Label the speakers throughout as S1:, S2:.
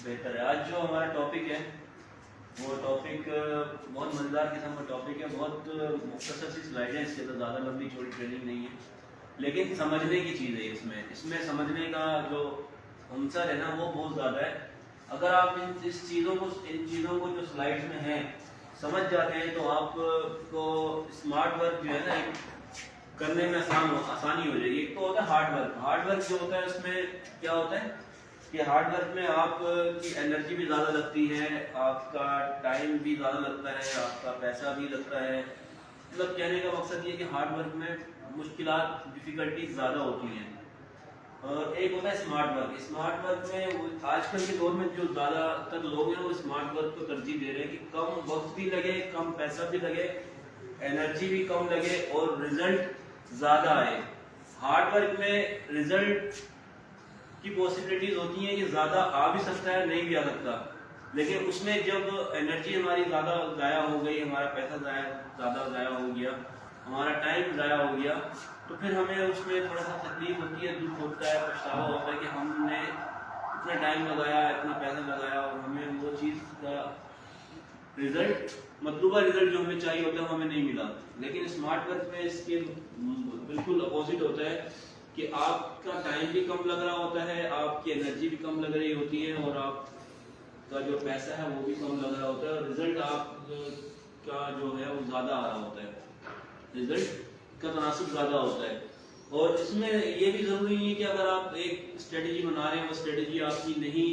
S1: بہتر ہے. آج جو ہمارا ٹاپک ہے وہ ٹاپک بہت مزیدار قسم کا ٹاپک ہے. بہت مختصر سی سلائڈ ہے, اس کے تو زیادہ لمبی چھوٹی ٹریننگ نہیں ہے, لیکن سمجھنے کی چیز ہے. اس میں سمجھنے کا جو عنصر ہے نا وہ بہت زیادہ ہے. اگر آپ ان چیزوں کو جو سلائڈس میں ہیں سمجھ جاتے ہیں تو آپ کو اسمارٹ ورک جو ہے نا کرنے میں آسانی ہو جائے گی. ایک تو ہوتا ہے ہارڈ ورک. ہارڈ ورک جو ہوتا ہے اس میں کیا ہوتا ہے کہ ہارڈ ورک میں آپ کی انرجی بھی زیادہ لگتی ہے, آپ کا ٹائم بھی زیادہ لگتا ہے, آپ کا پیسہ بھی لگتا ہے. مطلب کہنے کا مقصد یہ کہ ہارڈ ورک میں مشکلات ڈیفیکلٹیز زیادہ ہوتی ہیں. اور ایک ہوتا ہے اسمارٹ ورک. اسمارٹ ورک میں آج کل کے دور میں جو زیادہ تر لوگ ہیں وہ اسمارٹ ورک کو ترجیح دے رہے ہیں کہ کم وقت بھی لگے, کم پیسہ بھی لگے, انرجی بھی کم لگے اور رزلٹ زیادہ آئے. ہارڈ ورک میں رزلٹ کی پاسبلٹیز ہوتی ہیں کہ زیادہ آ بھی سکتا ہے, نہیں بھی آ سکتا, لیکن اس میں جب انرجی ہماری زیادہ ضائع ہو گئی, ہمارا پیسہ زیادہ ضائع ہو گیا, ہمارا ٹائم ضائع ہو گیا, تو پھر ہمیں اس میں تھوڑا سا تکلیف ہوتی ہے, دکھ ہوتا ہے, پچھتاوا ہوتا ہے کہ ہم نے اتنا ٹائم لگایا, اتنا پیسہ لگایا اور ہمیں وہ چیز کا رزلٹ, مطلوبہ رزلٹ جو ہمیں چاہیے ہوتا ہے وہ ہمیں نہیں ملا. لیکن اسمارٹ ورک میں اس کے بالکل اپوزٹ ہوتا ہے کہ آپ کا ٹائم بھی کم لگ رہا ہوتا ہے, آپ کی انرجی بھی کم لگ رہی ہوتی ہے, اور آپ کا جو پیسہ ہے وہ بھی کم لگ رہا ہوتا ہے, اور رزلٹ آپ کا جو ہے وہ زیادہ آ رہا ہوتا ہے, رزلٹ کا تناسب زیادہ ہوتا ہے. اور اس میں یہ بھی ضروری نہیں ہے کہ اگر آپ ایک اسٹریٹجی بنا رہے ہیں وہ اسٹریٹجی آپ کی نہیں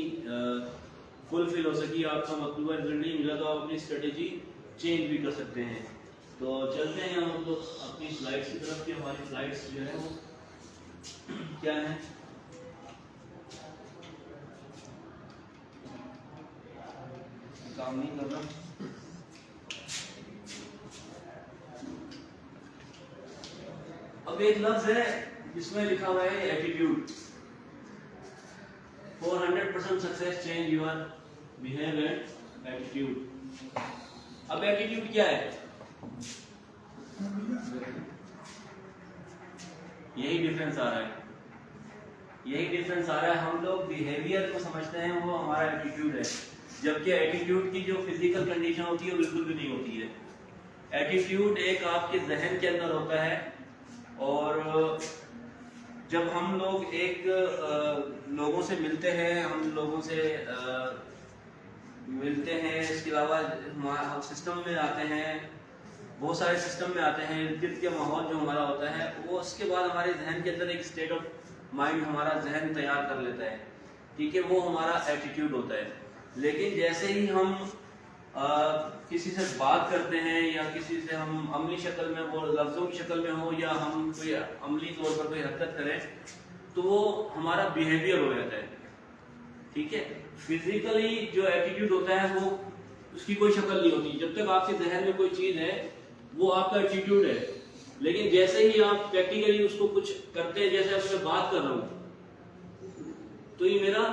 S1: فلفل ہو سکی, آپ کا مطلوبہ رزلٹ نہیں ملا, تو آپ اپنی اسٹریٹجی چینج بھی کر سکتے ہیں. تو چلتے ہیں ہم لوگ اپنی سلائڈس کی طرف, کہ ہماری سلائڈس جو ہے وہ کیا ہے. کام نہیں کر رہا. اب ایک لفظ ہے جس میں لکھا ہوا ہے attitude. For 100% success change your behavior and attitude. اب ایٹیٹیوڈ کیا ہے؟ یہی ڈفرینس آ رہا ہے, ہم لوگ بیہیویئر کو سمجھتے ہیں وہ ہمارا ایٹیٹیوڈ ہے, جبکہ ایٹیٹیوڈ کی جو فزیکل کنڈیشن ہوتی ہے وہ بالکل بھی نہیں ہوتی ہے. ایٹیٹیوڈ ایک آپ کے ذہن کے اندر ہوتا ہے, اور جب ہم لوگ ایک لوگوں سے ملتے ہیں, اس کے علاوہ سسٹم میں آتے ہیں, بہت سارے سسٹم میں آتے ہیں, ارد گرد کے ماحول جو ہمارا ہوتا ہے وہ اس کے بعد ہمارے ذہن کے اندر ایک اسٹیٹ آف مائنڈ ہمارا ذہن تیار کر لیتا ہے, ٹھیک ہے, وہ ہمارا ایٹیٹیوڈ ہوتا ہے. لیکن جیسے ہی ہم کسی سے بات کرتے ہیں یا کسی سے ہم عملی شکل میں, وہ لفظوں کی شکل میں ہو یا ہم کوئی عملی طور پر کوئی حرکت کریں, تو وہ ہمارا بیہیویئر ہو جاتا ہے, ٹھیک ہے. فزیکلی جو ایٹیٹیوڈ ہوتا ہے وہ اس کی کوئی شکل نہیں ہوتی. جب تک آپ کے ذہن میں کوئی چیز ہے وہ آپ کا ایٹیٹیوڈ ہے, لیکن جیسے ہی آپ پریکٹیکلی اس کو کچھ کرتے ہیں, جیسے اب میں بات کر رہا ہوں تو یہ میرا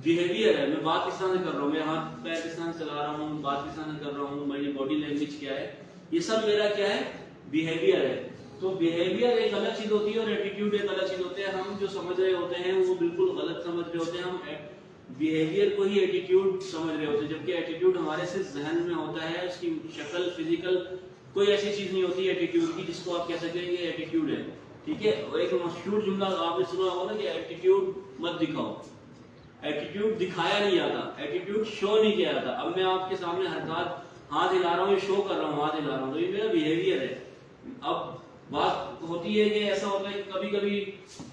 S1: بیہیویئر ہے, میں بات کس طرح سے کر رہا ہوں, میں ہاتھ پیر کس طرح سے چلا رہا ہوں, بات کس طرح سے کر رہا ہوں, میری باڈی لینگویج کیا ہے, یہ سب میرا کیا ہے, بیہیویئر ہے. تو بیہیویئر ایک الگ چیز ہوتی ہے اور ایٹیٹیوڈ ایک الگ چیز ہوتی ہے. ہم جو سمجھ رہے ہوتے ہیں وہ بالکل غلط سمجھ رہے ہوتے ہیں, ہم بیہیویئر کو ہی ایٹیٹیوڈ سمجھ رہے ہوتے ہیں, جبکہ ایٹیٹیوڈ ہمارے صرف ذہن میں ہوتا ہے, اس کی شکل فزیکل کوئی ایسی چیز نہیں ہوتی ایٹیٹیوڈ کی جس کو آپ کہہ سکیں کہ ایٹیٹیوڈ ہے, ٹھیک ہے. اور ایک مشہور جملہ آپ نے سنا ہوگا نا کہ ایٹیٹیوڈ مت دکھاؤ. ایٹیٹیوڈ دکھایا نہیں جاتا, ایٹیٹیوڈ شو نہیں کیا جاتا. اب میں آپ کے سامنے ہاتھ ہلا رہا ہوں, یہ شو کر رہا ہوں, ہاتھ ہلا رہا ہوں, تو یہ میرا بیہیویئر ہے. اب بات ہوتی ہے کہ ایسا ہوتا ہے کہ کبھی کبھی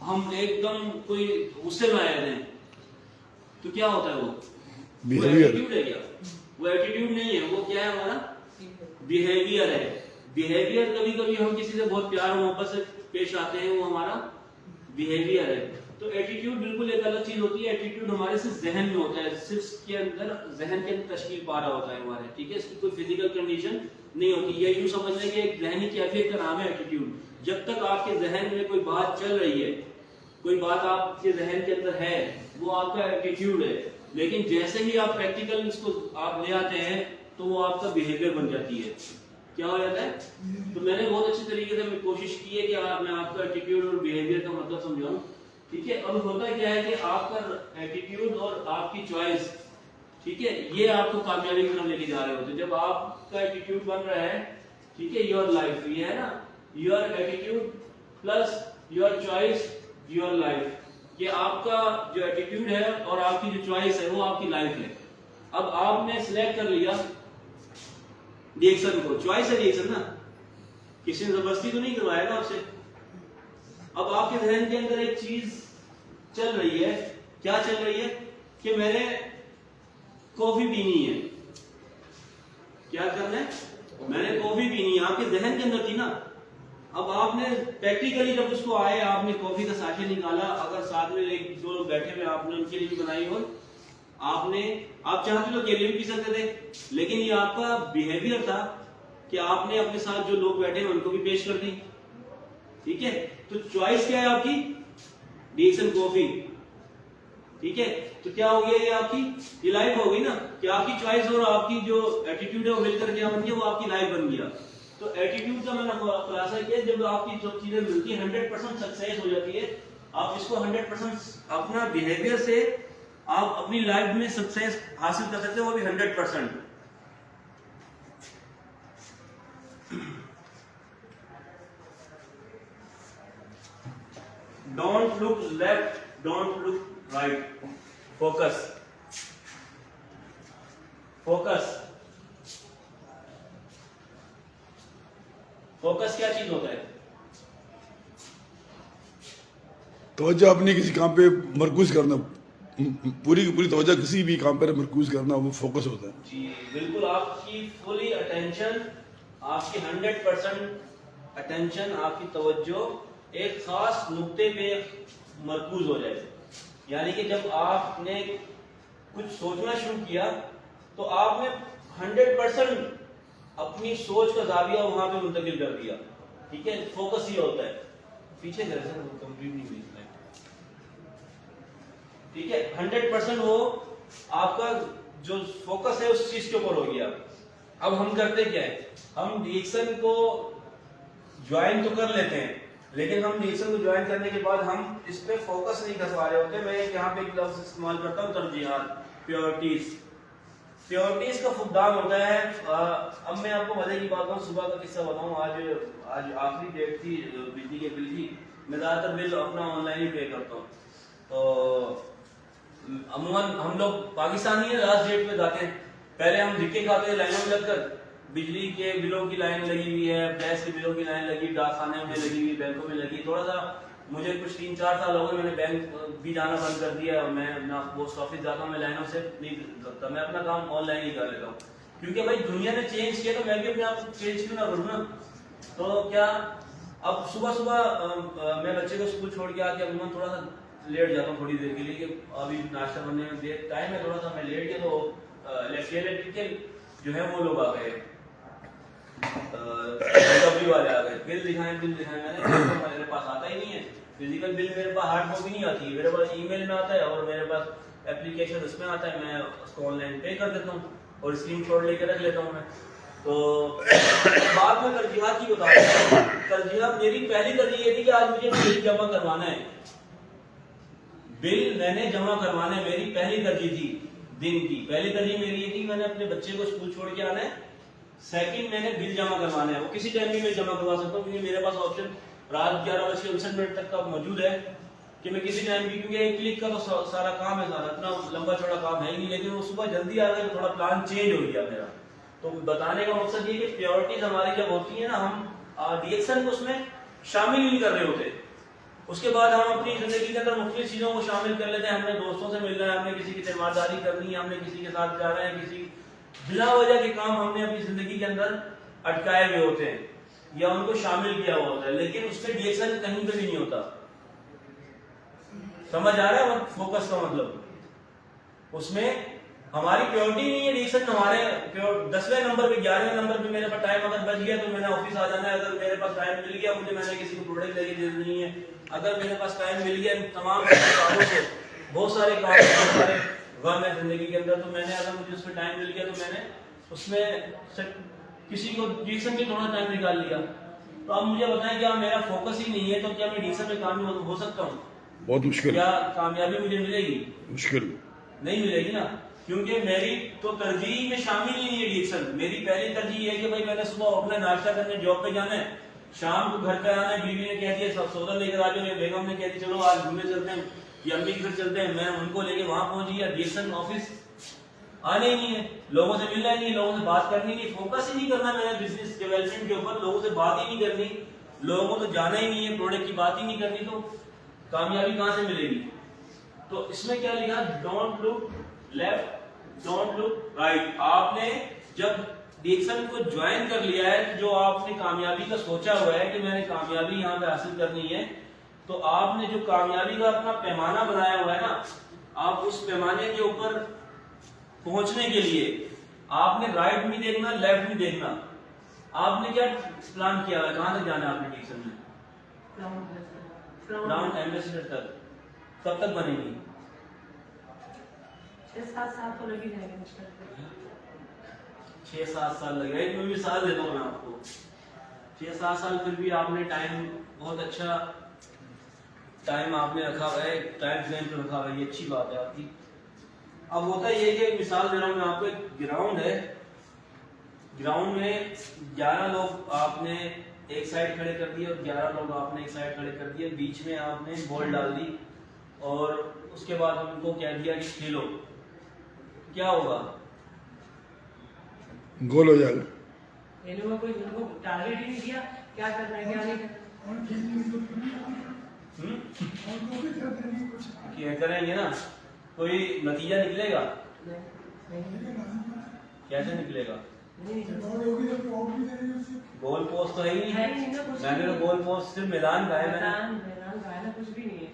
S1: ہم ایک دم کوئی غصے میں آئے ہیں, تو کیا ہوتا ہے وہ ایٹیٹیوڈ ہے کیا؟ وہ ایٹیٹیوڈ نہیں ہے, وہ کیا ہے, ہمارا بیہیویئر ہے. بیہیویئر کبھی کبھی ہم کسی سے بہت پیار محبت سے پیش آتے ہیں, وہ ہمارا بیہیویئر ہے. تو ایٹیٹیوڈ بالکل ایک الگ چیز ہوتی ہے. ایٹیٹیوڈ ہمارے صرف ذہن میں ہوتا ہے, صرف اس کے اندر ذہن کے اندر تشکیل پا رہا ہوتا ہے ہمارے, ٹھیک ہے. اس کی کوئی فزیکل کنڈیشن نہیں ہوتی. یہ یوں سمجھ لیں کہ ایک ذہنی کیفیت کا نام ہے ایٹیٹیوڈ. جب تک آپ کے ذہن میں کوئی بات چل رہی ہے, کوئی بات آپ کے ذہن کے اندر ہے, وہ آپ کا ایٹیٹیوڈ ہے. لیکن جیسے ہی آپ پریکٹیکل اس کو آپ لے آتے ہیں تو وہ آپ کا بیہیویئر بن جاتی ہے. کیا ہو جاتا ہے؟ تو میں نے بہت اچھی طریقے سے کوشش کی ہے کہ میں آپ کا ایٹیٹیوڈ اور بیہیویئر کا مطلب سمجھاؤں, ٹھیک ہے. اب ہوتا کیا ہے کہ آپ کا ایٹیٹیوڈ اور آپ کی چوائس ٹھیک ہے, یہ آپ کو کامیابی کی طرف لے کے جا رہے ہوتے ہیں. جب آپ کا ایٹیٹیوڈ بن رہا ہے, ٹھیک ہے, یور لائف, یہ ہے نا, your attitude plus your choice your life, کہ آپ کا جو ایٹیٹیوڈ ہے اور آپ کی جو چوائس ہے وہ آپ کی لائف ہے. اب آپ نے سلیکٹ کر لیا ڈی ایکشن کو, چوائس ہے ڈی ایکشن نا, کسی نے زبردستی تو نہیں کروایا نا آپ سے. اب آپ کے ذہن کے اندر ایک چیز چل رہی ہے, کیا چل رہی ہے, کہ میں نے کافی پینی ہے. کیا کرنا ہے, میں نے کافی پینی ہے, آپ کے ذہن کے اندر تھی نا. اب آپ نے پریکٹیکلی جب اس کو آئے, آپ نے کافی کا ساشے نکالا, اگر ساتھ میں ایک دو لوگ بیٹھے ہوئے, آپ نے ان کے لیے بھی بنائی ہو, آپ چاہتے تو اکیلے بھی پی سکتے تھے, لیکن یہ آپ کا بیہیویئر تھا کہ آپ نے اپنے ساتھ جو لوگ بیٹھے ہیں ان کو بھی پیش کر دی. ٹھیک ہے, تو چوائس کیا ہے آپ کی, ڈی ایکشن کافی. ٹھیک ہے, تو کیا ہو گیا, یہ آپ کی یہ لائف ہو گئی نا, کہ آپ کی چوائس اور آپ کی جو ایٹیٹیوڈ ہے وہ مل کر کیا بن گیا, وہ آپ کی لائف بن گیا. تو ایٹیٹیوڈ کا میں نے خلاصہ کیا, جب آپ کی جو چیزیں ملتی ہیں 100% سکسیس ہو جاتی ہے, آپ اس کو 100% اپنا بیہیویئر سے آپ اپنی لائف میں سکسیس حاصل کر سکتے ہیں, وہ بھی 100%. Don't look left, don't look right, focus, focus. Focus کیا چیز ہوتا ہے,
S2: توجہ اپنی کسی کام پہ مرکوز کرنا, پوری کی پوری توجہ کسی بھی کام پر مرکوز کرنا, وہ فوکس ہوتا ہے.
S1: جی بالکل, آپ کی فلی اٹینشن, آپ کی 100% اٹینشن, آپ کی توجہ ایک خاص نقطے پہ مرکوز ہو جائے. یعنی کہ جب آپ نے کچھ سوچنا شروع کیا تو آپ نے 100% اپنی سوچ کا زاویہ وہاں پہ منتقل کر دیا. ٹھیک ہے, فوکس یہ ہوتا ہے. پیچھے گھر سے کمپلیٹ نہیں ہوئی. ٹھیک ہے, 100% وہ آپ کا جو فوکس ہے اس چیز کے اوپر ہو گیا. اب ہم کرتے کیا ہے, ہم ڈی ایکشن کو جوائن تو کر لیتے ہیں, لیکن ہم ڈی ایکشن کو جوائن کرنے کے بعد ہم اس پہ فوکس نہیں کر پا رہے ہوتے. میں یہاں پہ ایک لفظ استعمال کرتا ہوں, ترجیحات, پیورٹیز. پیورٹیز کا فقدان ہوتا ہے. اب میں آپ کو مزے کی بات کروں, صبح کا قصہ بتاؤں. آج آخری ڈیٹ تھی بجلی کے بل کی. میں زیادہ تر بل اپنا آن لائن ہی پے کرتا ہوں. تو عموماً ہم لوگ پاکستانی ہیں, لاسٹ ڈیٹ پہ جاتے ہیں. پہلے ہم دھکے کھاتے ہیں لائنوں میں لگ کر, بجلی کے بلوں کی لائن لگی ہوئی ہے, گیس کے بلوں کی لائن لگی, ڈاک خانے میں لگی ہوئی, بینکوں میں لگی. تھوڑا سا مجھے کچھ 3-4 سال ہو گئے, میں نے بینک بھی جانا بند کر دیا, اور میں نہ پوسٹ آفس جاتا ہوں, میں لائنوں سے نہیں کرتا, میں اپنا کام آن لائن ہی کر لیتا ہوں. کیونکہ بھائی دنیا نے چینج کیا تو میں بھی اپنے آپ کو چینج کیوں نہ کروں نا. تو کیا اب صبح میں بچے کو اسکول چھوڑ کے آ کے عموماً تھوڑا سا لیٹ جاتا ہوں تھوڑی دیر کے لیے, کہ ابھی ناشتہ بننے میں دیر ٹائم ہے تھوڑا سا, میں لیٹ گیا تو الیکٹریکل جو ہے وہ لوگ آ گئے, ڈبلی والے آ گئے. بل دکھائیں, میں نے میرے پاس آتا ہی نہیں ہے فزیکل بل, میرے پاس ہارڈ کاپی نہیں آتی ہے, میرے پاس ای میل میں آتا ہے اور میرے پاس اپلیکیشن اس میں آتا ہے, میں اس کو آن لائن پے کر دیتا ہوں اور اسکرین شاٹ لے کے رکھ لیتا ہوں میں. تو بات میں ترجیحات کی بتاؤں, ترجیحات میری پہلی ترجیح یہ تھی کہ آج مجھے بل جمع کروانا ہے, بل میں نے جمع کروانا ہے, میری پہلی ترجیح تھی. دن کی پہلی ترجیح میری یہ تھی کہ میں نے اپنے بچے کو اسکول چھوڑ کے آنا ہے. سیکنڈ, میں نے بل جمع کروانا ہے, وہ کسی ٹائم بھی میں جمع کروا سکتا ہوں, کیونکہ میرے پاس آپشن رات 11:59 تک کا موجود ہے کہ میں کسی ٹائم بھی, کیونکہ ایک کلک کا تو سارا کام ہے, سارا اتنا لمبا چوڑا کام ہے ہی نہیں, لیکن وہ صبح جلدی آ گئے, تھوڑا پلان چینج ہو گیا میرا. تو بتانے کا مقصد یہ کہ پیورٹیز ہماری جب ہوتی ہیں نا, ہم ڈی ایکشن کو اس میں شامل نہیں کر رہے ہوتے. اس کے بعد ہم اپنی زندگی کے اندر مختلف چیزوں کو شامل کر لیتے ہیں. ہم نے دوستوں سے ملنا ہے, ہم نے کسی کی تیمارداری کرنی ہے, ہم نے کسی کے ساتھ جانا ہے, کسی بلا وجہ کے کام ہم نے اپنی زندگی کے اندر اٹکائے ہوئے ہوتے ہیں یا ان کو شامل کیا ہوا ہوتا ہے, لیکن اس میں ڈی ایکشن کہیں پہ بھی نہیں ہوتا. سمجھ آ رہا ہے فوکس کا مطلب؟ اس میں ہماری پیورٹی نہیں ہے. ڈی ایکشن ہمارے 10ویں نمبر پہ 11ویں نمبر پہ میرے پاس ٹائم اگر بچ گیا تو میں نے آفس آ جانا ہے. اگر میرے پاس ٹائم مل گیا مجھے, میں نے کسی کو پروڈکٹ لے کے دے دینی ہے. اگر میرے پاس ٹائم مل گیا تمام کاموں سے, بہت سارے کام, بہت سارے غم ہے زندگی کے اندر, تو میں نے اگر مجھے اس میں ٹائم مل گیا تو میں نے اس میں کسی کو ڈی ایکشن میں تھوڑا ٹائم نکال لیا. تو اب مجھے بتائیں کیا میرا فوکس ہی نہیں ہے تو کیا میں ڈی ایکشن میں کامیاب ہو سکتا ہوں؟
S2: بہت مشکل.
S1: کیا کامیابی مجھے ملے گی؟
S2: مشکل
S1: نہیں ملے گی نا. کیونکہ میری تو ترجیح میں شامل ہی نہیں ہے ڈیکسن. میری پہلی ترجیح یہ ہے کہ بھائی میں نے صبح اپنا ناشتہ کرنے جاب پہ جانا ہے, شام کو گھر پہ آنا ہے, بیوی نے کہہ دیا سب سودا لے کر آ جاؤ, یا بیگم نے کہہ دیا چلو آج گھومنے چلتے ہیں, یا امی کے گھر چلتے ہیں, میں ان کو لے کے وہاں پہنچ گیا. ڈیکسن آفس آنے ہی نہیں ہے, لوگوں سے ملنا ہی نہیں, لوگوں سے بات کرنی نہیں, فوکس ہی نہیں کرنا میں نے بزنس ڈیولپمنٹ کے اوپر, لوگوں سے بات ہی نہیں کرنی, لوگوں کو تو جانا ہی نہیں ہے, پروڈکٹ کی بات ہی نہیں کرنی, تو کامیابی کہاں سے ملے گی؟ تو اس میں کیا لکھا, don't look left don't look right. آپ نے جب ڈیکسن کو جوائن کر لیا ہے, جو آپ نے کامیابی کا سوچا ہوا ہے کہ میں نے کامیابی یہاں پہ حاصل کرنی ہے, تو آپ نے جو کامیابی کا اپنا پیمانہ بنایا ہوا ہے نا, آپ اس پیمانے کے اوپر پہنچنے کے لیے آپ نے رائٹ بھی دیکھنا, لیفٹ بھی دیکھنا. آپ نے کیا پلان کیا ہے, کہاں تک جانا ہے آپ نے ڈیکسن میں؟ براؤن ایمبیسڈر تک. کب تک بنے گی؟
S3: 6-7 سال تو لگے جائیں گے.
S1: 6-7 سال لگے گا. ایک میں بھی مثال دیتا ہوں میں آپ کو. 6-7 سال پھر بھی آپ نے ٹائم, بہت اچھا ٹائم آپ نے رکھا ہوا ہے, ٹائم فریم پہ رکھا ہوا ہے, یہ اچھی بات ہے آپ کی. اب ہوتا یہ کہ مثال دے رہا ہوں میں آپ کو, ایک گراؤنڈ ہے, گراؤنڈ میں 11 لوگ آپ نے ایک سائڈ کھڑے کر دیے, اور 11 لوگ آپ نے ایک سائڈ کھڑے کر دیے, بیچ میں آپ نے بال ڈال دی, اور اس کے بعد ان کو کہہ دیا کہ کھیلو. کیا ہوگا؟
S2: گول ہو جائے گا.
S3: یہ لوگوں کو ان کو ٹارگیٹ ہی نہیں دیا کیا کرنا ہے کیا نہیں
S1: کیا کریں گے نا, کوئی نتیجہ نکلے گا؟ کیسے نکلے گا؟ گول پوسٹ تو ہے ہی نہیں. میں نے تو گول پوسٹ صرف میدان کا ہے, میں
S3: کچھ بھی نہیں ہے,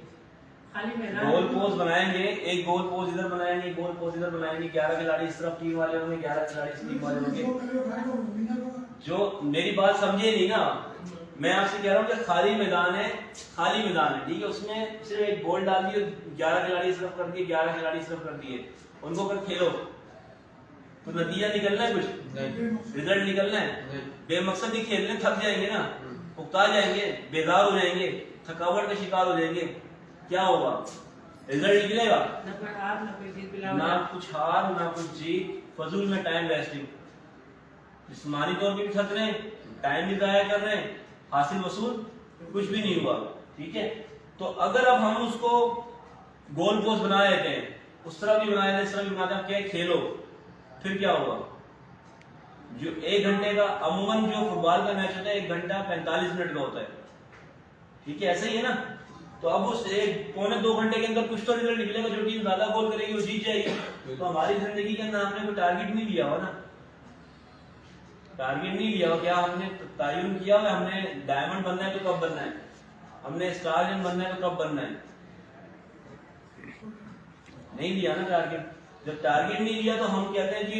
S3: خالی
S1: گول پوسٹ بنائیں گے, ایک گول پوسٹ ادھر بنائیں گے, گول پوسٹ ادھر بنائیں گے, 11 کھلاڑی اس طرف ٹیم والے ہوں گے, 11 کھلاڑی اس ٹیم والے ہوں گے. جو میری بات سمجھے نہیں نا, میں آپ سے کہہ رہا ہوں کہ خالی میدان ہے, خالی میدان ہے, ٹھیک ہے, اس میں صرف ایک بال ڈال دی, 11 کھلاڑی اس طرف کر دیے, 11 کھلاڑی اس طرف کر دیے, ان کو پھر کھیلو. تو نتیجہ نکلنا ہے, کچھ رزلٹ نکلنا ہے. بے مقصد ہی کھیلنے تھک جائیں گے نا, اکتا جائیں گے, بیزار ہو جائیں گے, تھکاوٹ کا شکار ہو جائیں گے, کیا ہوگا؟ رزلٹ نکلے گا نہ کچھ ہار نہ کچھ جیت, فضول میں ٹائم ویسٹنگ. جسمانی طور پہ بھی تھک رہے ہیں, ٹائم بھی ضائع کر رہے ہیں, حاصل وصول کچھ بھی نہیں ہوا. ٹھیک ہے, تو اگر اب ہم اس کو گول پوسٹ بنا لیتے ہیں, اس طرح بھی بنا لیتے, اس طرح بھی بناتے ہیں کہ کھیلو, پھر کیا ہوگا؟ جو 1 گھنٹے کا عموماً جو فٹ بال کا میچ ہوتا ہے 1 گھنٹہ 45 منٹ کا ہوتا ہے, ٹھیک ہے, ایسا ہی ہے نا. تو اب اس 1-پونے-2 گھنٹے کے اندر کچھ تو رزلٹ نکلے گا, جو ٹیم زیادہ گول کرے گی وہ جیت جائے گی. تو ہماری زندگی کے اندر ہم نے کوئی ٹارگیٹ نہیں لیا ہوا نا, ٹارگیٹ نہیں لیا ہوا. کیا ہم نے تعین کیا ہوا ہم نے ڈائمنڈ بننا ہے تو کب بننا ہے, ہم نے اسٹار بننا ہے تو کب بننا ہے؟ نہیں لیا نا ٹارگیٹ. جب ٹارگیٹ نہیں لیا تو ہم کہتے ہیں جی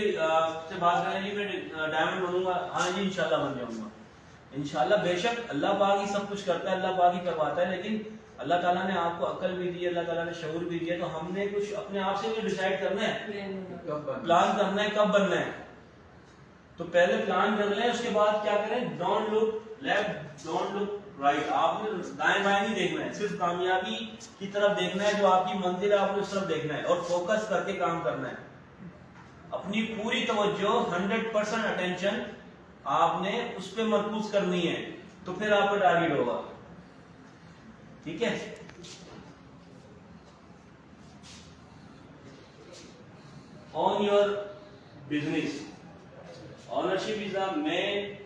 S1: سے بات کریں جی میں ڈائمنڈ بنوں گا, ہاں جی انشاءاللہ بن جاؤں گا. انشاءاللہ بے شک اللہ پاک ہی سب کچھ کرتا ہے, اللہ پاک ہی کرواتا ہے, لیکن اللہ تعالیٰ نے آپ کو عقل بھی دی ہے, اللہ تعالیٰ نے شعور بھی دیا, تو ہم نے کچھ اپنے آپ سے بھی ڈیسائیڈ کرنا ہے, پلان کرنا ہے کب بننا ہے. تو پہلے پلان کر لیں, اس کے بعد کیا کریں, don't look left don't look right. آپ نے دائیں بائیں نہیں دیکھنا ہے, صرف کامیابی کی طرف دیکھنا ہے, جو آپ کی منزل ہے آپ نے اس طرف دیکھنا ہے, اور فوکس کر کے کام کرنا ہے. اپنی پوری توجہ 100% اٹینشن آپ نے اس پہ مرکوز کرنی ہے, تو پھر آپ کا ٹارگیٹ ہوگا. ٹھیک ہے, on your business, ownership is the main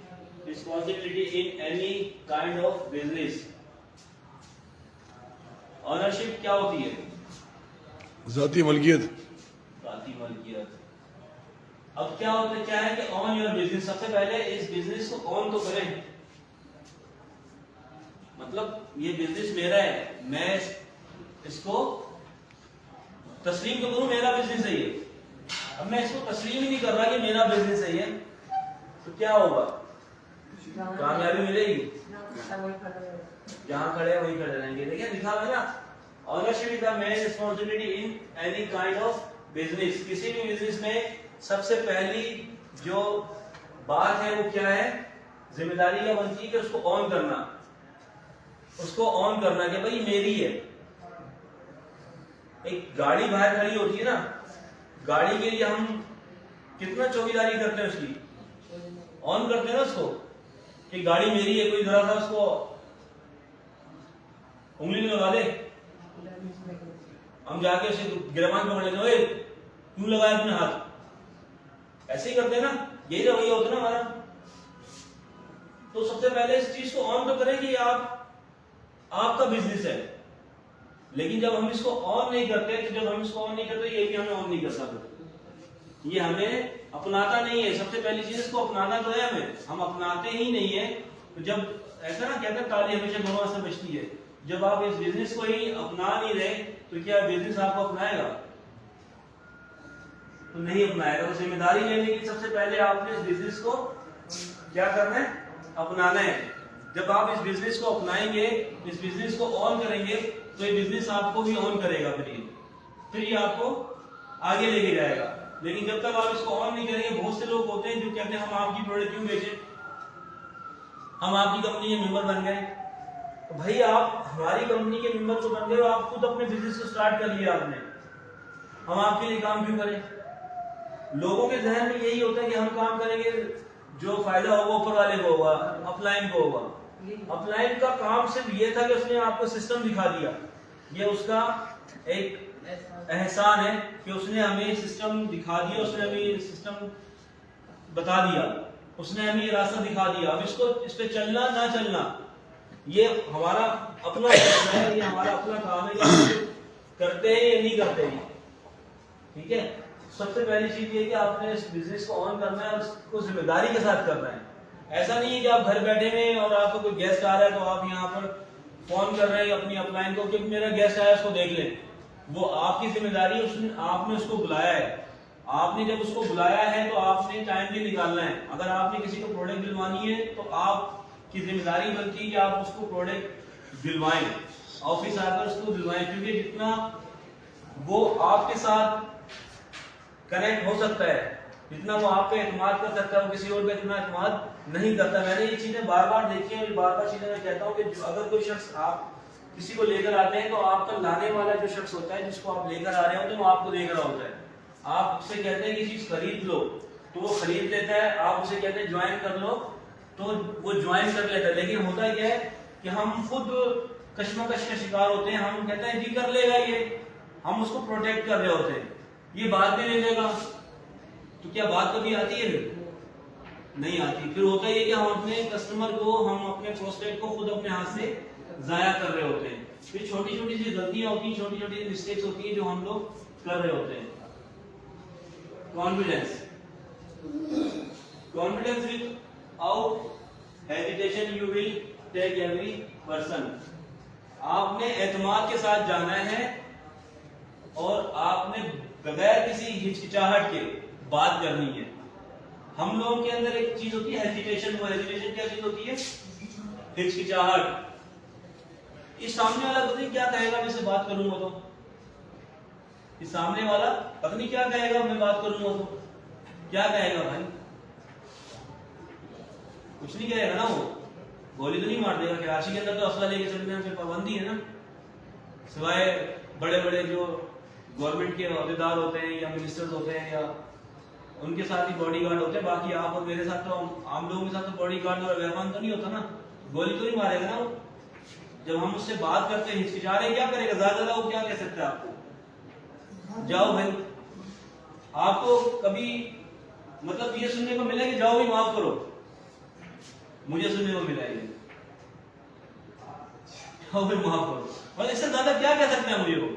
S1: responsibility in any kind of business. Ownership کیا ہوتی ہے؟
S2: ذاتی ملکیت.
S1: ذاتی ملکیت. اب کیا ہوتا ہے, کیا ہے کہ on your business, سب سے پہلے اس بزنس کو on تو کریں, مطلب یہ بزنس میرا ہے, میں اس کو تسلیم تو کروں میرا بزنس ہے یہ. اب میں اس کو تسلیم ہی نہیں کر رہا کہ میرا بزنس ہے یہ, تو کیا ہوگا؟ کامیابی ملے گی؟ جہاں کھڑے وہیں کھڑے رہیں گے. دیکھیں لکھا ہوا ہے نا, ownership is the main responsibility in any kind of business. کسی بھی بزنس میں سب سے پہلی جو بات ہے وہ کیا ہے, ذمہ داری کیا بنتی ہے کہ اس کو آن کرنا, اس کو آن کرنا کہ بھائی میری ہے. ایک گاڑی باہر کھڑی ہوتی ہے نا, گاڑی کے لیے ہم کتنا چوکیداری کرتے ہیں اس کی, آن کرتے ہیں نا اس کو کہ گاڑی میری ہے, کوئی ذرا سا اس کو انگلی میں لگا دے, ہم جا کے اسے گربان پکڑ لیتے ہیں, کیوں لگایا اپنے ہاتھ, ایسے ہی کرتے ہیں نا, یہی رویہ ہوتا ہے نا ہمارا. تو سب سے پہلے اس چیز کو آن تو کریں کہ آپ کا بزنس ہے, لیکن جب ہم اس کو آن نہیں کرتے, تو جب ہم اس کو آن نہیں کرتے یہ بھی ہمیں آن نہیں کرتا, یہ ہمیں اپناتا نہیں ہے. سب سے پہلی چیز اس کو اپنانا تو ہے, ہم اپناتے ہی نہیں ہیں. تو جب ایسا نا کہتے ہیں تالی ہمیشہ گھروں سے بچتی ہے, جب آپ اس بزنس کو ہی اپنا نہیں رہے تو کیا بزنس آپ کو اپنائے گا؟ تو نہیں اپنائے گا. تو ذمہ داری لینے کی سب سے پہلے آپ نے اس بزنس کو کیا کرنا ہے, اپنانا ہے. جب آپ اس بزنس کو اپنائیں گے, اس بزنس کو آن کریں گے, تو یہ بزنس آپ کو بھی آن کرے گا, پھر یہ آپ کو آگے لے کے جائے گا. لیکن جب تک آپ اس کو آن نہیں کریں گے, بہت سے لوگ ہوتے ہیں جو کہتے ہیں ہم آپ کی پروڈکٹ کیوں بیچیں, ہم آپ کی کمپنی کے ممبر بن گئے. تو بھائی آپ ہماری کمپنی کے ممبر تو بن گئے, آپ خود اپنے بزنس کو سٹارٹ کر لیا آپ نے, ہم آپ کے لیے کام کیوں کریں؟ لوگوں کے ذہن میں یہی ہوتا ہے کہ ہم کام کریں گے, جو فائدہ ہوگا اوپر والے کو ہوگا, اپ لائن کو ہوگا. اپ لائن کا کام صرف یہ تھا کہ اس نے آپ کو سسٹم دکھا دیا, یہ اس کا ایک احسان ہے کہ اس نے ہمیں سسٹم دکھا دیا, اس نے ہمیں سسٹم بتا دیا, اس نے ہمیں یہ راستہ دکھا دیا. اب اس پہ چلنا نہ چلنا یہ ہمارا اپنا فیصلہ ہے, یہ ہمارا اپنا کام ہے کہ ہم کرتے ہیں یا نہیں کرتے ہیں. ٹھیک ہے, سب سے پہلی چیز یہ کہ آپ نے اس بزنس کو آن کرنا ہے اور اس کو ذمہ داری کے ساتھ کرنا ہے. ایسا نہیں ہے کہ آپ گھر بیٹھے ہیں اور آپ کو کوئی گیسٹ آ رہا ہے تو آپ یہاں پر فون کر رہے ہیں اپنی اپ لائن کو کہ میرا گیسٹ آیا اس کو دیکھ لیں. وہ آپ کی ذمہ داری ہے, آپ نے اس کو بلایا ہے. آپ نے جب اس کو بلایا ہے تو آپ نے ٹائم بھی نکالنا ہے. اگر آپ نے کسی کو پروڈکٹ دلوانی ہے تو آپ کی ذمہ داری بنتی ہے کہ آپ اس کو پروڈکٹ دلوائیں, آفس آ کر اس کو دلوائیں, کیونکہ جتنا وہ آپ کے ساتھ کنیکٹ ہو سکتا ہے, جتنا وہ آپ پہ اعتماد کر سکتا ہے, وہ کسی اور پہ اتنا اعتماد نہیں کرتا. میں نے یہ چیزیں بار بار دیکھی ہیں, بار بار چیزیں میں کہتا ہوں کہ اگر کوئی شخص آپ کسی کو لے کر آتے ہیں تو آپ کا لانے والا جو شخص ہوتا ہے, جس کو آپ لے کر آ رہے ہوتے ہیں, وہ آپ کو دیکھ رہا ہوتا ہے. آپ اس سے کہتے ہیں کہ چیز خرید لو تو وہ خرید لیتا ہے, آپ اسے کہتے ہیں جوائن کر لو تو وہ جوائن کر لیتا ہے. لیکن ہوتا کیا ہے کہ ہم خود کشمکش کا شکار ہوتے ہیں, ہم کہتے ہیں جی کر لے گا یہ, ہم اس کو پروٹیکٹ کر رہے ہوتے ہیں, یہ بات بھی نہیں لے گا. تو کیا بات کبھی آتی ہے؟ نہیں آتی. پھر ہوتا یہ کہ ہم اپنے کسٹمر کو, ہم اپنے پروسپیکٹ کو خود اپنے ہاتھ سے ضائع کر رہے ہوتے ہیں. پھر چھوٹی چھوٹی سی غلطیاں ہوتی ہیں, چھوٹی چھوٹی مسٹیکس ہوتی ہیں جو ہم لوگ کر رہے ہوتے ہیں. Confidence without hesitation you will take every person. آپ نے اعتماد کے ساتھ جانا ہے اور آپ نے بغیر کسی ہچکچاہٹ کے بات کرنی ہے. ہم لوگوں کے اندر ایک چیز ہوتی ہے ہیزیٹیشن. وہ ہیزیٹیشن کیا چیز ہوتی ہے؟ ہچکچاہٹ. اس سامنے والا پتہ نہیں کیا کہے گا, میں سے بات کروں گا تو اس سامنے والا پتہ نہیں کیا کہے گا, میں بات کروں گا تو کیا کہے گا بھائی؟ کچھ نہیں کہے گا نا, وہ گولی تو نہیں مار دے گا. کراچی کے اندر تو اسلحہ لے کے چلنے میں پابندی ہے نا, سوائے بڑے بڑے جو گورنمنٹ کے عہدیدار ہوتے ہیں یا منسٹرز ہوتے ہیں یا ان کے ساتھ ہی باڈی گارڈ ہوتے ہیں. باقی آپ اور میرے ساتھ تو, عام لوگوں کے ساتھ تو باڈی گارڈ اور رہبان تو نہیں ہوتا نا, گولی تو نہیں مارے گا نا وہ. جب ہم اس سے بات کرتے ہیں ہچکچا رہے, کیا کرے گا زیادہ زیادہ, وہ کیا کہہ سکتا ہے آپ کو؟ جاؤ بھائی. آپ کو کبھی مطلب یہ سننے کو ملے کہ جاؤ بھی معاف کرو, مجھے سننے کو ملا ہے جاؤ بھی معاف کرو, اور اس سے زیادہ کیا کہہ سکتے ہیں مجھے وہ؟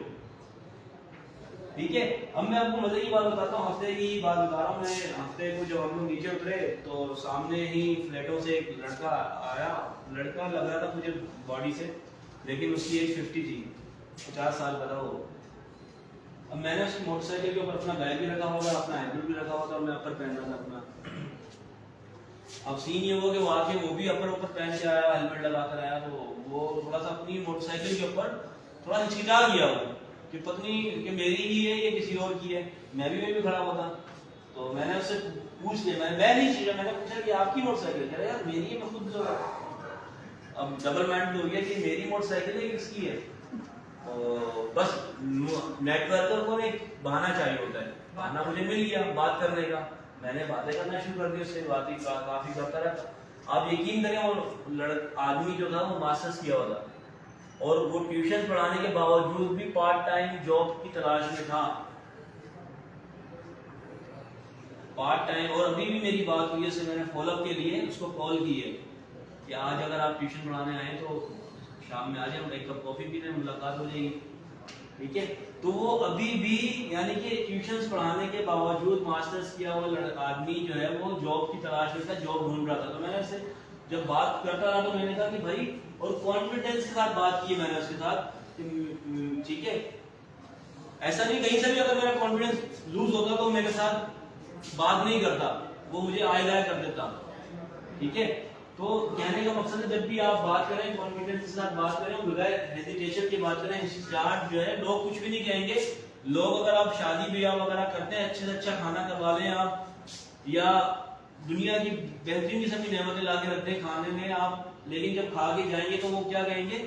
S1: ٹھیک ہے. اب میں آپ کو مزے کی بات بتاتا ہوں, ہفتے کی بات بتا رہا ہوں. میں ہفتے کو جب ہم لوگ نیچے اترے تو سامنے ہی فلیٹوں سے ایک لڑکا آیا. لڑکا لگ رہا تھا مجھے باڈی سے, لیکن اس کی ایج 50 تھی, 50 سال کا تھا وہ. اب میں نے اس کی موٹر سائیکل کے اوپر اپنا بیگ بھی رکھا ہوا تھا, اپنا ہیلمٹ بھی رکھا ہوا تھا, اور میں اپر پہن رہا تھا اپنا. اب سین یہ ہوا کہ وہ آ کے وہ بھی اپر پہن کے آیا, ہیلمٹ لگا کر آیا, تو وہ تھوڑا سا اپنی موٹر سائیکل کے اوپر تھوڑا ہچکچا گیا وہ کہ پتنی کہ میری ہی ہے یا کسی اور کی ہے. میں بھی کھڑا ہوا تھا, تو میں نے اس سے پوچھ لیا, میں نہیں چیزا, میں نے پوچھا کہ آپ کی موٹر سائیکل؟ کہہ رہا یار میری ہے, میں خود. اب ڈبل مائنڈ ہو گیا کہ میری موٹر سائیکل ہے کس کی ہے. بس نیٹ ورکر کو ایک بہانہ چاہیے ہوتا ہے, بہانہ مجھے مل گیا بات کرنے کا, میں نے باتیں کرنا شروع کر دی, اس سے باتیں کافی کرتا رہتا. آپ یقین کریں وہ آدمی جو تھا وہ ماسٹرز کیا ہوا تھا, اور وہ ٹیوشن پڑھانے کے باوجود بھی پارٹ ٹائم جاب کی تلاش میں تھا, پارٹ ٹائم. اور ابھی بھی میری بات ہوئی ہے, سے میں نے فالو اپ کے لیے اس کو کال کی ہے کہ آج اگر آپ ٹیوشن پڑھانے آئیں تو شام میں آ جائیں, ایک کپ کافی پینے ملاقات ہو جائے گی, ٹھیک ہے. تو وہ ابھی بھی یعنی کہ ٹیوشنز پڑھانے کے باوجود ماسٹرز کیا وہ آدمی جو ہے وہ جاب کی تلاش میں تھا, جاب ڈھونڈ رہا تھا. تو میں نے اس سے جب بات کرتا رہا تو میں نے کہا کہ بھائی, اور کانفیڈنس کے ساتھ بات کی میں نے اس کے ساتھ, ٹھیک ہے, ایسا نہیں کہیں سے بھی اگر میرا کانفیڈنس لوز ہوتا تو میرے ساتھ بات نہیں کرتا, وہ مجھے آئے جائے کر دیتا, ٹھیک ہے. تو کہنے کا مقصد ہے جب بھی آپ بات کریں کانفیڈنس کے ساتھ بات کریں, بغیر ہیزیٹیشن کی بات کریں. اسٹارٹ جو ہے لوگ کچھ بھی نہیں کہیں گے. لوگ اگر آپ شادی بیاہ وغیرہ کرتے ہیں, اچھے سے اچھا کھانا کروا لیں آپ, یا دنیا کی بہترین قسم کی نعمتیں لا کے رکھتے ہیں کھانے میں آپ, لیکن جب کھا کے جائیں گے تو وہ کیا کہیں گے,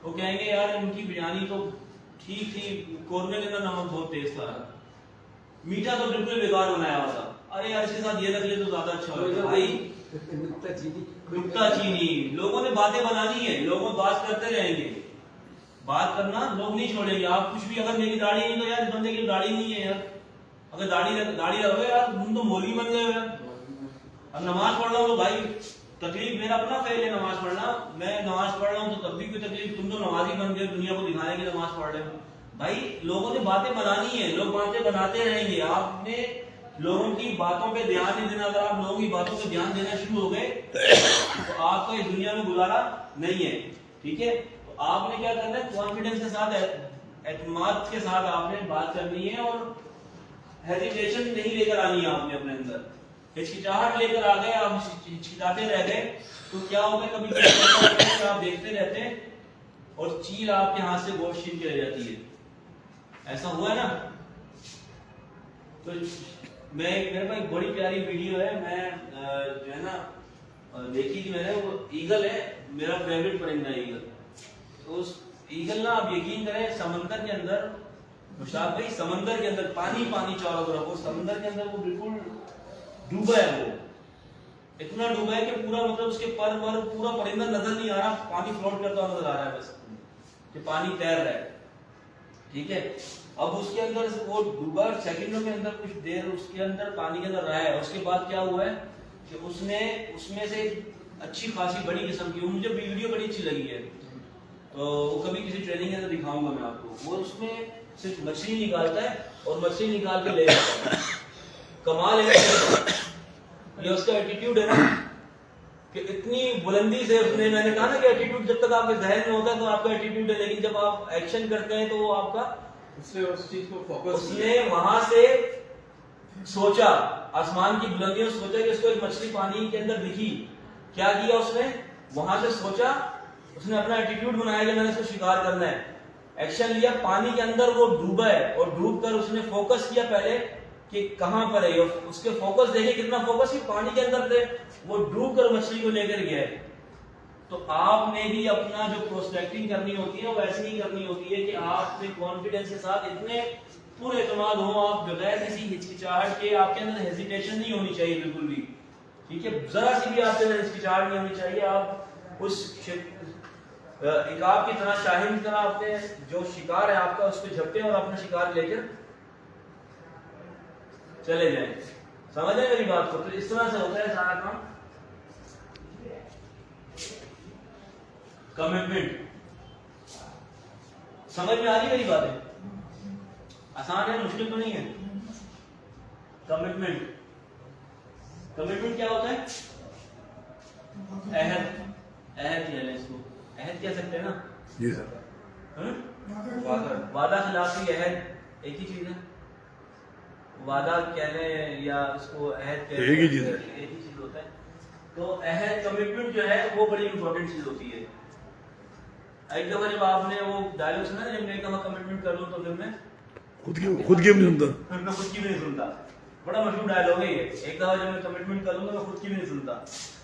S1: وہ کہیں گے یار ان کی بریانی تو ٹھیک تھی, قورمے کے اندر نمک بہت تیز تھا, میٹھا تو بالکل بیکار بنایا ہوا تھا, ارے یار اس کے ساتھ یہ رکھ لے تو زیادہ اچھا ہوگا. بھائی نکتہ چینی, لوگوں نے باتیں بنانی ہے, لوگوں بات کرتے رہیں گے, بات کرنا لوگ نہیں چھوڑیں گے. آپ کچھ بھی, اگر میری داڑھی نہیں تو یار اس بندے کی داڑھی نہیں ہے یار, اگر داڑھی رکھو یار تم تو مولوی بن گئے ہو. اب نماز پڑھ رہا ہوں تو بھائی تکلیف میرا اپنا فیل ہے نماز پڑھنا, میں نماز پڑھ رہا ہوں تو تب بھی کوئی تکلیف, تم تو نمازی بن گئے دنیا کو دکھانے کی نماز پڑھ رہے ہو. بھائی لوگوں نے باتیں بنانی ہے, لوگ باتیں بناتے رہیں گے. آپ نے لوگوں کی باتوں پہ دھیان نہیں دینا. اگر آپ لوگوں کی باتوں پہ دھیان دینا شروع ہو گئے تو آپ کو اس دنیا میں گزارا نہیں ہے, ٹھیک ہے. تو آپ نے کیا کرنا ہے, کانفیڈنس کے ساتھ, اعتماد کے ساتھ آپ نے بات کرنی ہے, اور ہیزیٹیشن نہیں لے کر آنی ہے آپ نے اپنے اندر. ہچکچاہٹ لے کر آ گئے, آپ ہچکچاتے رہ گئے تو کیا ہوگا, کبھی آپ دیکھتے رہتے ہیں اور چیل آپ کے ہاتھ سے گوشت چھین کے رہ جاتی ہے. ایسا ہوا ہے نا. تو میرے پاس ایک بڑی پیاری ویڈیو ہے, میں جو ہے نا دیکھی تھی میں نے, وہ ایگل ہے, میرا فیوریٹ پرندہ ہے ایگل. تو اس ایگل نا آپ یقین کریں سمندر کے اندر, مشتاق بھائی سمندر کے اندر پانی پانی چاروں طرف, وہ سمندر کے اندر وہ بالکل ڈوبا ہے, وہ اتنا ڈوبا ہے کہ پورا مطلب اس کے پر پورا پرندہ نظر نہیں آ رہا, پانی فلوٹ کرتا نظر آ رہا ہے بس, کہ پانی تیر رہا ہے, ٹھیک ہے. اب اس کے اندر وہ ڈوبا, سیکنڈوں کے اندر کچھ دیر اس کے اندر پانی کے اندر رہا ہے. اس کے بعد کیا ہوا ہے کہ اس نے اس میں سے اچھی خاصی بڑی قسم کی, مجھے ویڈیو بڑی اچھی لگی ہے, تو وہ کبھی کسی ٹریننگ کے اندر دکھاؤں گا میں آپ کو. وہ اس میں صرف مچھلی نکالتا ہے اور مچھلی نکال کے لے جاتا ہے. کمال ہے یہ اس کا ایٹیٹیوڈ ہے نا, کہ اتنی بلندی سے اس نے, میں نے کہا نا کہ ایٹیٹیوڈ جب تک آپ کے ذہن میں ہوتا ہے تو آپ کا ایٹیٹیوڈ ہے, لیکن جب آپ ایکشن کرتے ہیں تو وہ آپ کا,
S4: اس چیز کو فوکس,
S1: اس نے وہاں سے سوچا, آسمان کی بلندیوں سوچا کہ اس کو ایک مچھلی پانی کے اندر دکھی. کیا کیا اس نے, وہاں سے سوچا, اس نے اپنا ایٹیٹیوڈ بنایا کہ میں نے اس کو شکار کرنا ہے, ایکشن لیا. پانی کے اندر وہ ڈوبا ہے, اور ڈوب کر اس نے فوکس کیا پہلے کہ کہاں پر ہے, اس کے فوکس دیکھیں کتنا فوکس ہی پانی کے اندر تھے, وہ ڈوب کر مچھلی کو لے کر گیا ہے. تو آپ نے بھی اپنا جو پروسپیکٹنگ کرنی ہوتی ہے وہ ایسی ہی کرنی ہوتی ہے کہ آپ نے کانفیڈنس کے ساتھ اتنے پورے اعتماد ہوں, آپ بغیر کسی ہچکچاہٹ کے, آپ کے اندر ہیزیٹیشن نہیں ہونی چاہیے بالکل بھی, ٹھیک ہے. ذرا سی بھی آپ کے اندر ہچکچاہٹ نہیں ہونی چاہیے. آپ اس عقاب کی طرح, شاہین کی طرح اپنے جو شکار ہے آپ کا اس پہ جھپٹیں اور اپنا شکار لے کر چلے جائیں. سمجھ رہے میری بات کو. تو اس طرح سے ہوتا ہے سارا کام. کمٹمنٹ سمجھ میں آ رہی میری باتیں, آسان ہے, مشکل تو نہیں ہے. کمٹمنٹ, کمٹمنٹ کیا ہوتا ہے, عہد, عہد کہہ لیں اس کو, عہد کہہ سکتے ہیں نا.
S2: جی سر.
S1: وعدہ خلافی عہد ایک ہی چیز ہے. وعدہ کہنے یا اس کو عہد کہنے
S2: ایک ہی چیز ہے,
S1: ایک ہی چیز ہوتا ہے. تو عہد, کمٹمنٹ جو ہے وہ بڑی امپورٹنٹ چیز ہوتی ہے. ایک دفعہ جب آپ نے وہ ڈائلاگ سنا, جب میں کہا کمٹمنٹ کر لوں تو پھر میں
S2: خود کی بھی نہیں سنتا,
S1: میں خود کی بھی نہیں سنتا. بڑا مشہور ڈائلاگ ہے یہ, ایک دفعہ جب میں کمٹمنٹ کروں تو میں خود کی بھی نہیں سنتا.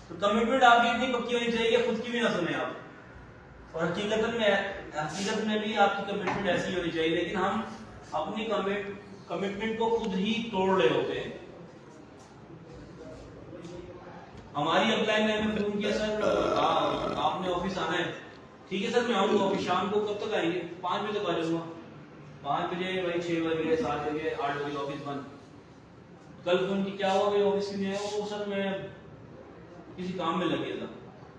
S1: تو کمٹمنٹ آپ کی اتنی پکی ہونی چاہیے کہ خود کی بھی نہ سنیں آپ. اور حقیقت میں بھی آپ کی کمٹمنٹ ایسی ہونی چاہیے، لیکن ہم اپنی کمٹمنٹ کو خود ہی توڑ رہے ہوتے ہیں. ہماری اپ لائن نے ہمیں فون کیا سر آپ نے آفس آنا ہے. ٹھیک ہے سر میں آؤں گا آفس. شام کو کب تک آئیں گے؟ 5 بجے تک آ جاؤں گا. 5 بجے وہی 6 بجے 7 بجے 8 بجے آفس بند. کل فون کی کیا ہوا بھائی آفس میں نہیں آیا؟ وہ سر میں کسی کام میں لگ گیا تھا.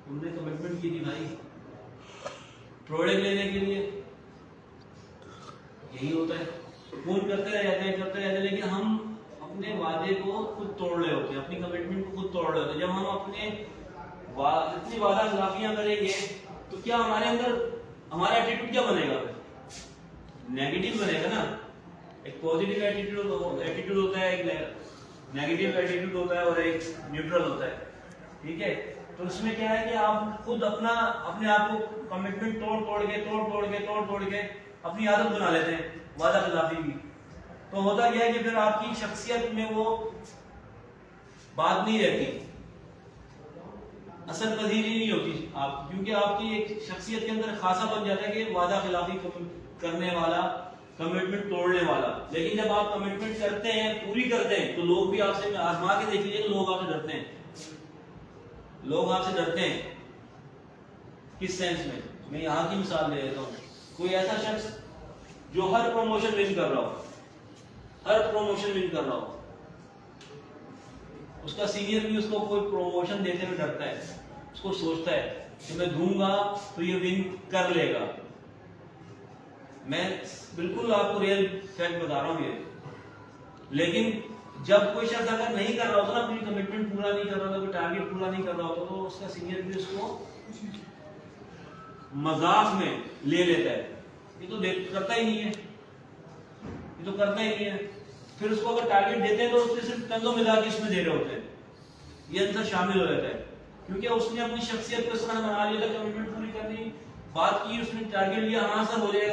S1: ہم نے کمٹمنٹ کی تھی بھائی پروڈکٹ لینے کے لیے. یہی ہوتا ہے، فون کرتے رہ جاتے ہیں لیکن ہم اپنے وعدے کو خود توڑ رہے ہوتے ہیں، اپنی کمٹمنٹ کو خود توڑ رہے ہوتے ہیں. جب ہم اپنے اتنی وعدہ خلافیاں کریں گے تو کیا ہمارے اندر ہمارا ایٹیٹیوڈ کیا بنے گا؟ نیگیٹو بنے گا نا. ایک پازیٹیو ایٹیٹیوڈ ہوتا ہے، ایک نیگیٹو ایٹیٹیوڈ ہوتا ہے اور ایک نیوٹرل ہوتا ہے. ٹھیک ہے، تو اس میں کیا ہے کہ آپ خود اپنے آپ کو کمٹمنٹ توڑ کے اپنی عادت بنا لیتے ہیں وعدہ خلافی کی. تو ہوتا کیا ہے کہ پھر آپ کی شخصیت میں وہ بات نہیں رہتی، اثر پذیری نہیں ہوتی آپ، کیونکہ آپ کی ایک شخصیت کے اندر خاصا بن جاتا ہے کہ وعدہ خلافی کرنے والا، کمٹمنٹ توڑنے والا. لیکن جب آپ کمٹمنٹ کرتے ہیں، پوری کرتے ہیں، تو لوگ بھی آپ سے آزما کے دیکھ لیجیے کہ لوگ آپ سے ڈرتے ہیں. لوگ آپ سے ڈرتے ہیں کس سینس میں؟ میں یہاں کی مثال دے دیتا ہوں. کوئی ایسا شخص جو ہر پروموشن ون کر رہا ہو، اس کا سینئر بھی اس کو کوئی پروموشن دیتے ہوئے ڈرتا ہے. اس کو سوچتا ہے کہ میں دوں گا تو یہ ون کر لے گا. میں بالکل آپ کو ریئل فیکٹ بتا رہا ہوں یہ. لیکن جب کوئی شخص اگر نہیں کر رہا ہوتا نا، اپنی کمٹمنٹ پورا نہیں کر رہا ہوتا، کوئی ٹارگیٹ پورا نہیں کر رہا ہوتا، تو اس کا سینئر بھی اس کو مذاق میں لے لیتا ہے. یہ تو کرتا ہی نہیں ہے. پھر اس کو اگر ٹارگیٹ دیتے ہیں تو اس سے صرف تندو مزاج اس میں دے رہے ہوتے ہیں. یہ اندر شامل ہو جاتا ہے کیونکہ اس نے اپنی شخصیت کو اس طرح بنا لیا تھا. کمٹمنٹ پوری کرنی بات کی، اس نے ٹارگیٹ لیا، ہاں سر ہو جائے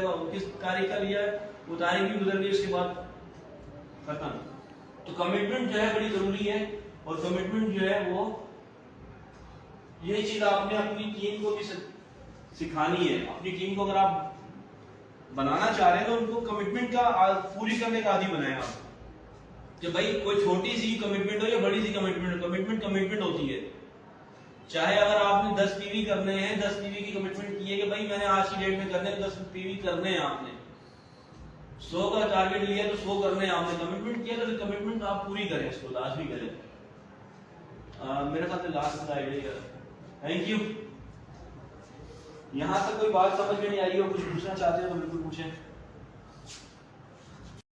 S1: گا. کس تاریخ کا لیا، وہ تاریخ بھی گزر گئی، اس کے بعد ختم. تو کمٹمنٹ جو ہے بڑی ضروری ہے. اور کمٹمنٹ جو ہے وہ یہ چیز آپ نے اپنی ٹیم کو بھی سکھانی ہے. اپنی ٹیم کو اگر آپ بنانا چاہ رہے ہیں تو ان کو کمٹمنٹ کا پوری کرنے کا عادی بنائیں آپ. کہ بھائی کوئی چھوٹی سی کمٹمنٹ ہو یا بڑی سی کمٹمنٹ ہوتی ہے. چاہے اگر آپ نے 10 PV کرنے ہیں، 10 PV کی کمٹمنٹ کی ہے کہ بھائی میں نے آج کی ڈیٹ میں کرنے 10 PV کرنے ہیں. آپ نے 100 کا ٹارگیٹ لیا تو 100 کرنے ہیں. آپ نے کمٹمنٹ کیا تو کمٹمنٹ آپ پوری کریں، اس کو لازمی کریں. میرے خیال سے لاسٹ سلائیڈ ہے. Thank you. یہاں تک کوئی بات سمجھ میں نہیں آئی ہو، کچھ پوچھنا چاہتے ہیں تو بالکل پوچھیں.